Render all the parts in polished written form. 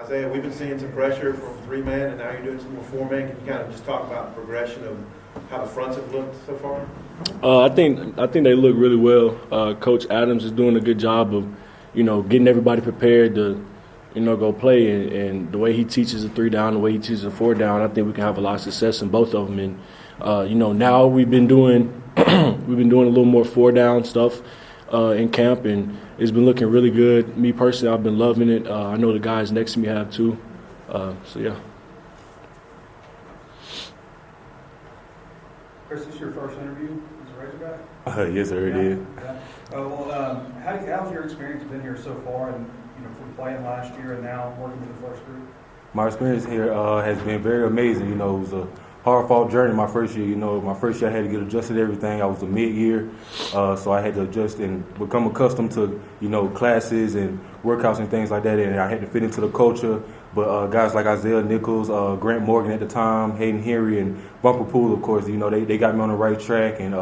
Isaiah, we've been seeing some pressure from 3-man, and now you're doing some more 4-man. Can you kind of just talk about the progression of how the fronts have looked so far? I think they look really well. Coach Adams is doing a good job of, getting everybody prepared to, go play. And the way he teaches a 3-down, the way he teaches a 4-down, I think we can have a lot of success in both of them. And now we've been doing a little more 4-down stuff in camp, and it's been looking really good. Me personally, I've been loving it. I know the guys next to me have too. So yeah. Chris, this is your first interview as a Razorback? Yes, sir, it is. Yeah. How's your experience been here so far, and from playing last year and now working with the first group? My experience here has been very amazing. It was a hard-fought journey my first year. My first year I had to get adjusted to everything. I was a mid-year, so I had to adjust and become accustomed to, classes and workouts and things like that, and I had to fit into the culture. But guys like Isaiah Nichols, Grant Morgan at the time, Hayden Henry, and Bumper Pool, of course, they got me on the right track, and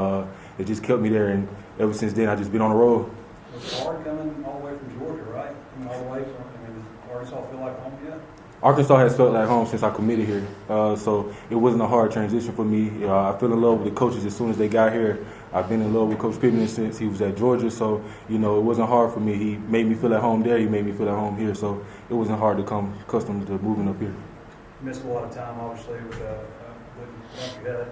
it just kept me there. And ever since then, I've just been on the road. Was it hard coming all the way from Georgia, right? All the way from, does Arkansas feel like home yet? Arkansas has felt like home since I committed here, so it wasn't a hard transition for me. I fell in love with the coaches as soon as they got here. I've been in love with Coach Pittman since he was at Georgia, so it wasn't hard for me. He made me feel at home there. He made me feel at home here, so it wasn't hard to come accustomed to moving up here. You missed a lot of time, obviously, with the bump you had.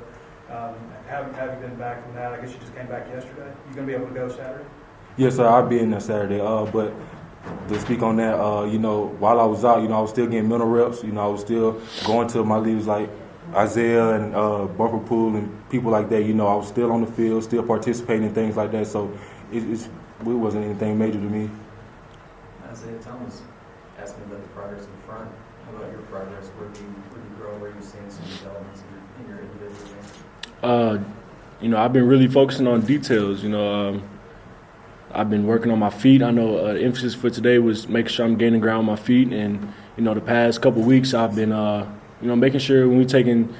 Have you been back from that? I guess you just came back yesterday. You going to be able to go Saturday? Yes, sir. I'll be in there Saturday, but to speak on that, while I was out, I was still getting mental reps. I was still going to my leagues like Isaiah and Bumper Pool and people like that. I was still on the field, still participating in things like that. So it wasn't anything major to me. Isaiah Thomas asked me about the progress in front. How about your progress? Where do you grow? Where are you seeing some developments in your individual game? I've been really focusing on details. I've been working on my feet. I know emphasis for today was making sure I'm gaining ground on my feet. And, the past couple of weeks I've been, making sure when we're taking,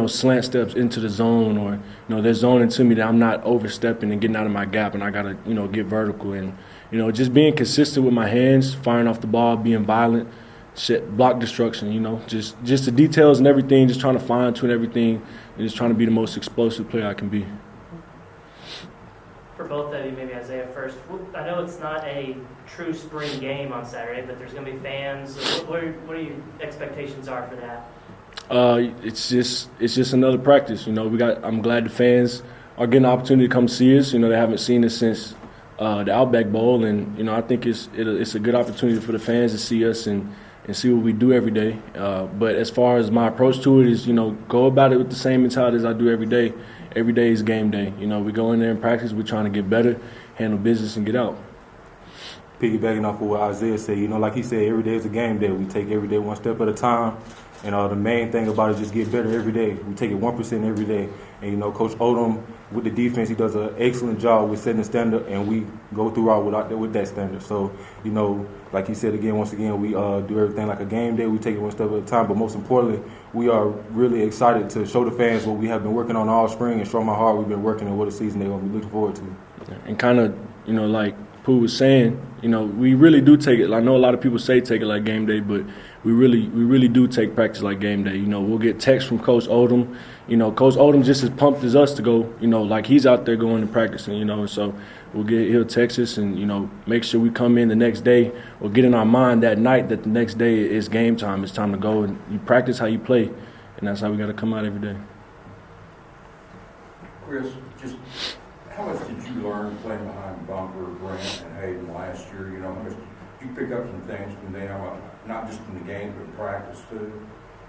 slant steps into the zone or, they're zoning to me that I'm not overstepping and getting out of my gap and I got to, get vertical. And, just being consistent with my hands, firing off the ball, being violent, block destruction, just the details and everything, just trying to fine-tune everything and just trying to be the most explosive player I can be. For both of you, maybe Isaiah first. I know it's not a true spring game on Saturday, but there's going to be fans. What are your expectations are for that? It's just another practice. I'm glad the fans are getting the opportunity to come see us. They haven't seen us since the Outback Bowl, and I think it's a good opportunity for the fans to see us and see what we do every day. But as far as my approach to it is, go about it with the same mentality as I do every day. Every day is game day. We go in there and practice. We're trying to get better, handle business, and get out. Piggybacking off of what Isaiah said, like he said, every day is a game day. We take every day one step at a time. And the main thing about it is just get better every day. We take it 1% every day. And, Coach Odom, with the defense, he does an excellent job with setting the standard, and we go throughout with that standard. So, like he said once again, we do everything like a game day. We take it one step at a time. But most importantly, we are really excited to show the fans what we have been working on all spring and show them how hard we've been working and what a season they're going to be looking forward to. And kind of, like Pooh was saying, we really do take it. I know a lot of people say take it like game day, but we really do take practice like game day. We'll get texts from Coach Odom. Coach Odom just as pumped as us to go, like he's out there going and practicing, and so he'll text us and, make sure we come in the next day or get in our mind that night that the next day is game time. It's time to go and you practice how you play, and that's how we got to come out every day. Chris, just how much did you learn playing behind Bumper, Grant, and Hayden last year? How much did you pick up some things from them, not just in the game, but in practice too?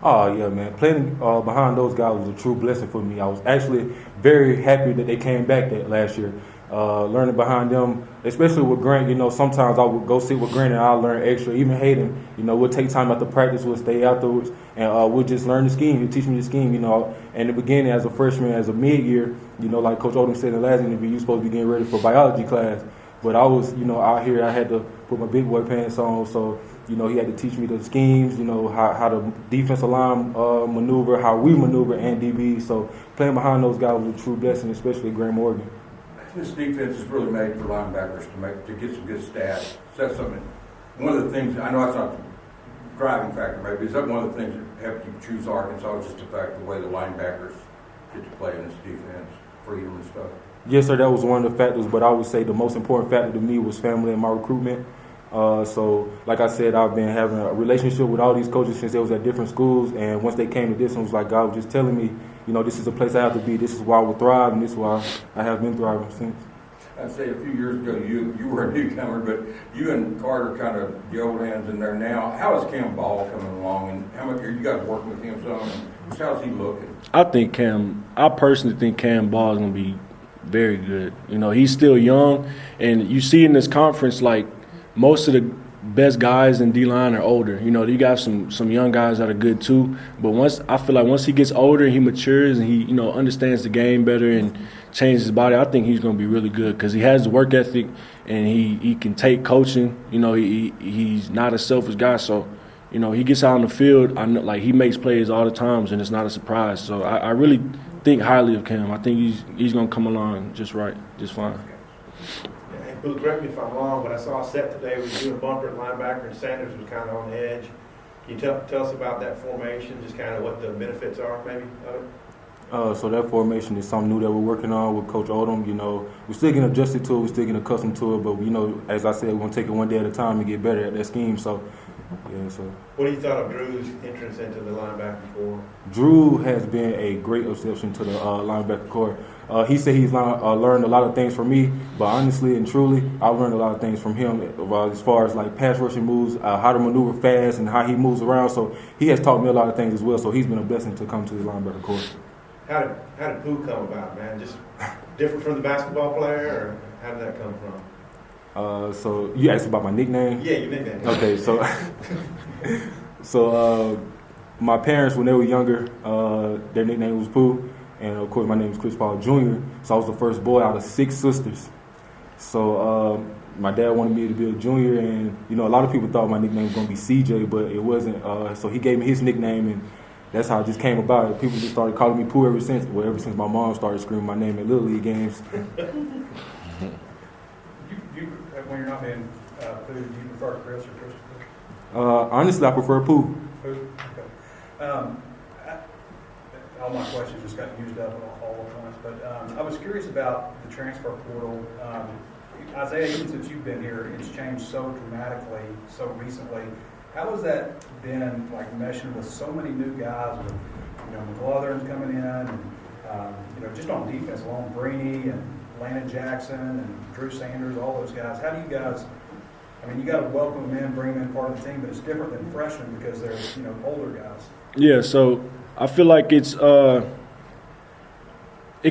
Oh, yeah, man. Playing behind those guys was a true blessing for me. I was actually very happy that they came back that last year. Learning behind them, especially with Grant, sometimes I would go sit with Grant and I'll learn extra. Even Hayden, we'll take time after practice, we'll stay afterwards, and we'll just learn the scheme. He'll teach me the scheme, And in the beginning, as a freshman, as a mid-year, like Coach Odom said in the last interview, you're supposed to be getting ready for biology class. But I was, out here, I had to put my big boy pants on, so, he had to teach me the schemes, how the defensive line maneuver, how we maneuver, and DB. So playing behind those guys was a true blessing, especially Grant Morgan. This defense is really made for linebackers to get some good stats. So that's something. One of the things I know that's not driving factor maybe? Is that one of the things that helped you choose Arkansas, just the fact the way the linebackers get to play in this defense, freedom and stuff? Yes, sir, that was one of the factors, but I would say the most important factor to me was family and my recruitment. So, like I said, I've been having a relationship with all these coaches since they was at different schools, and once they came to this one, it was like God was just telling me, you know, this is the place I have to be, this is where I will thrive, and this is why I have been thriving since. I'd say a few years ago you were a newcomer, but you and Carter kind of the old hands in there now. How is Cam Ball coming along, and how much are you guys working with him some? And how's he looking? I personally think Cam Ball is going to be very good. You know, he's still young, and you see in this conference, like, most of the best guys in D-line are older. You know, you got some young guys that are good too. But I feel like once he gets older, he matures and he, you know, understands the game better and changes his body, I think he's going to be really good because he has the work ethic and he can take coaching. You know, he's not a selfish guy. So, you know, he gets out on the field, I know, like, he makes plays all the times and it's not a surprise. So I really think highly of Cam. I think he's going to come along just right, just fine. And Pooh, correct me if I'm wrong, but I saw a set today with you and Bumper at linebacker and Sanders was kind of on the edge. Can you tell us about that formation, just kind of what the benefits are maybe of it? So that formation is something new that we're working on with Coach Odom. You know, we're still getting adjusted to it, we're still getting accustomed to it, but, you know, as I said, we're going to take it one day at a time and get better at that scheme. So, yeah, so. What do you thought of Drew's entrance into the linebacking corps? Drew has been a great exception to the linebacker corps. He said he's learned a lot of things from me, but honestly and truly, I've learned a lot of things from him as far as like pass rushing moves, how to maneuver fast, and how he moves around. So he has taught me a lot of things as well. So he's been a blessing to come to the linebacker corps. How did Pooh come about, man? Just different from the basketball player, or how did that come from? So you asked about my nickname? Yeah, your nickname. Okay, so my parents, when they were younger, their nickname was Pooh. And, of course, my name is Chris Paul Jr., so I was the first boy out of 6 sisters. So my dad wanted me to be a junior, and, you know, a lot of people thought my nickname was going to be CJ, but it wasn't. So he gave me his nickname, and that's how it just came about. People just started calling me Pooh ever since my mom started screaming my name at Little League games. When you're not being Pooh, do you prefer Chris or Christopher? Honestly, I prefer Pooh. Pooh? Okay. All my questions just got used up all at once, but I was curious about the transfer portal. Isaiah, even since you've been here, it's changed so dramatically, so recently. How has that been, like, meshing with so many new guys, with, you know, McLaughlin's coming in, and, you know, just on defense alone, Breeny and Landon Jackson and Drew Sanders, all those guys. How do you guys, I mean, you got to welcome them in, bring them in part of the team, but it's different than freshmen because they're, you know, older guys. Yeah, so I feel like it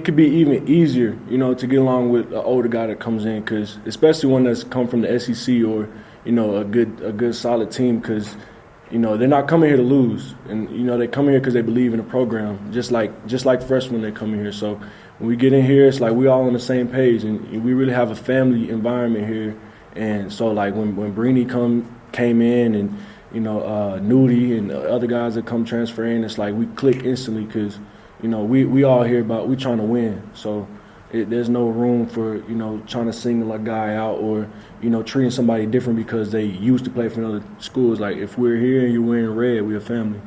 could be even easier, you know, to get along with an older guy that comes in, because especially one that's come from the SEC or, you know, a good solid team, because, you know, they're not coming here to lose, and, you know, they come here because they believe in the program, just like freshmen they come in here. So when we get in here, it's like we all on the same page, and we really have a family environment here. And so, like, when Breeny came in, and, you know, Nudie and other guys that come transfer in, it's like we click instantly because, you know, we all here about, we trying to win. So there's no room for, you know, trying to single a guy out or, you know, treating somebody different because they used to play for other schools. Like, if we're here and you're wearing red, we're a family.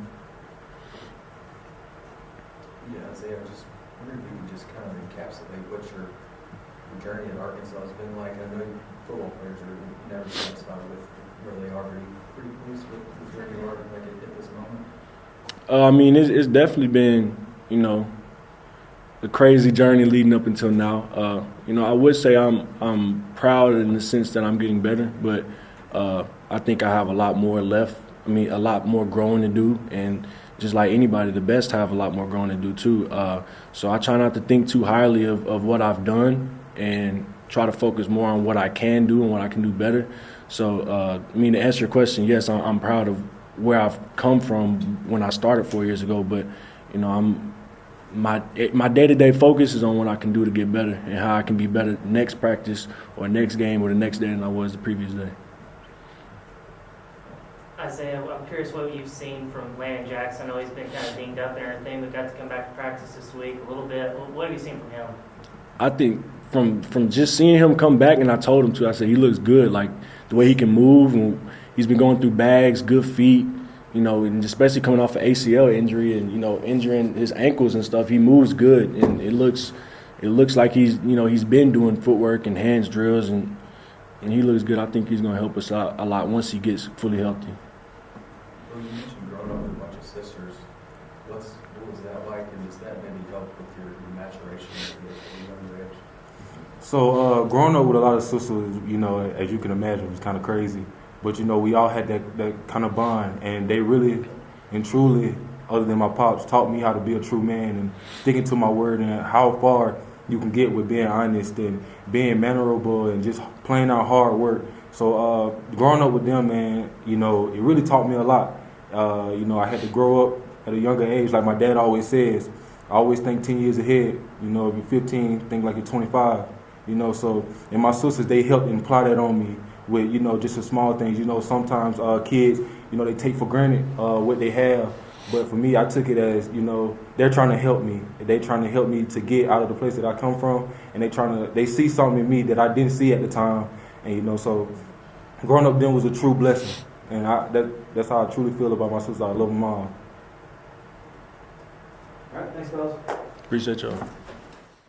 Yeah, Isaiah, I just wondered if you could just kind of encapsulate what your journey at Arkansas has been like. I know football players are never satisfied with where they are. Are you pretty pleased with where you are like at this moment? I mean, it's definitely been, you know, a crazy journey leading up until now. You know, I would say I'm proud in the sense that I'm getting better, but I think I have a lot more left. I mean, a lot more growing to do, and just like anybody, the best have a lot more growing to do too. So I try not to think too highly of what I've done and try to focus more on what I can do and what I can do better. So, I mean, to answer your question, yes, I'm proud of where I've come from when I started 4 years ago, but, you know, my day-to-day focus is on what I can do to get better and how I can be better next practice or next game or the next day than I was the previous day. Isaiah, I'm curious what you've seen from Landon Jackson. I know he's been kind of dinged up and everything, but got to come back to practice this week a little bit. What have you seen from him? I think from just seeing him come back, and I told him to, I said, he looks good. Like, the way he can move, and he's been going through bags, good feet. you know, and especially coming off an ACL injury and, you know, injuring his ankles and stuff, he moves good, and it looks like he's been doing footwork and hands drills, and he looks good. I think he's going to help us out a lot once he gets fully healthy. Well, you mentioned growing up with a bunch of sisters. What was that like, and does that maybe help with your maturation at a younger age? So growing up with a lot of sisters, you know, as you can imagine, was kind of crazy. But, you know, we all had that kind of bond, and they really and truly, other than my pops, taught me how to be a true man and sticking to my word and how far you can get with being honest and being mannerable and just playing out hard work. So growing up with them, man, you know, it really taught me a lot. You know, I had to grow up at a younger age, like my dad always says. I always think 10 years ahead. You know, if you're 15, think like you're 25. You know, so, and my sisters, they helped imply that on me with, you know, just the small things. You know, sometimes kids, you know, they take for granted what they have. But for me, I took it as, you know, they're trying to help me. They're trying to help me to get out of the place that I come from. And they see something in me that I didn't see at the time. And, you know, so growing up then was a true blessing. And that's how I truly feel about my sister. I love my mom. All right, thanks, fellas. Appreciate y'all.